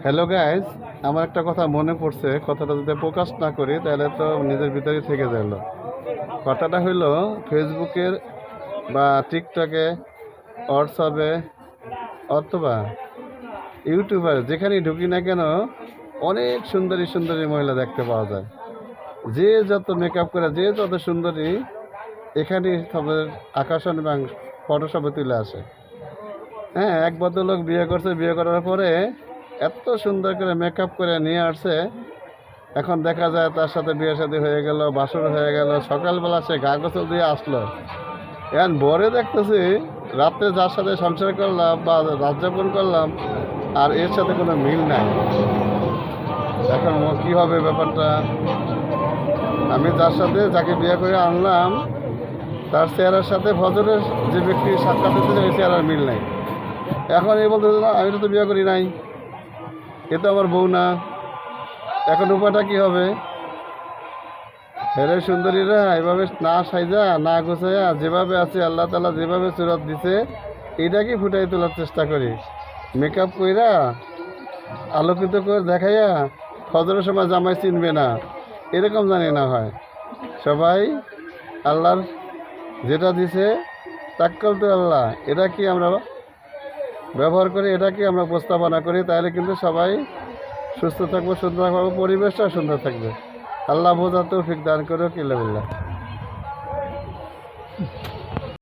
Hello guys, আমার একটা কথা মনে পড়ছে। কথাটা যদি প্রকাশ না করি তাহলে তো নিজের ভিতরেই থেকে গেল। কথাটা হইলো, ফেসবুকের বা টিকটকে, হোয়াটসঅ্যাপে অথবা ইউটিউবে যেখানেই ঢুকি না কেন অনেক সুন্দরী সুন্দরী মহিলা দেখতে পাওয়া যায়। যে যত মেকআপ করে, যে যত সুন্দরী, এখানেই সবের আকর্ষণ এবং ফটোশপে তুলে আসে। হ্যাঁ, এক ভদ্রলোক বিয়ে করছে, বিয়ে করার পরে এত সুন্দর করে মেকআপ করে নিয়ে আসছে। এখন দেখা যায় তার সাথে বিয়ে শাদী হয়ে গেল, বাসর হয়ে গেল, সকালবেলা সে গা গোসল দিয়ে আসলো। এখন বরে দেখতেছি রাত্রে যার সাথে সংসার করলাম বা রাত যাপন করলাম, আর এর সাথে কোনো মিল নাই। এখন কী হবে ব্যাপারটা? আমি যার সাথে যাকে বিয়ে করে আনলাম তার চেহারার সাথে ফজরের যে ব্যক্তি সাক্ষাৎ হয়েছিল এই চেহারার মিল নাই। এখন এই বলতে না, আমি তো বিয়ে করি নাই, এ তো আমার বউ না। এখন উপায়টা কী হবে? হেরে সুন্দরীরা এভাবে না সাইজা না গোছাইয়া যেভাবে আছে আল্লাহ তাআলা যেভাবে সুরত দিছে এটাকে ফুটাই তোলার চেষ্টা করি। মেকআপ কইরা আলোকিত করে দেখাইয়া ফজরের সময় জামাই চিনবে না, এরকম জানি না হয়। সবাই আল্লাহর যেটা দিছে তাক্কাল তো আল্লাহ, এটা কি আমরা ব্যবহার করি, এটা কি আমরা উপস্থাপনা করি, তাহলে কিন্তু সবাই সুস্থ থাকবো, সুন্দর থাকবো, পরিবেশটা সুন্দর থাকবে। আল্লাহ বোঝার তৌফিক দান করো। কিল্লা বিল্লাহ।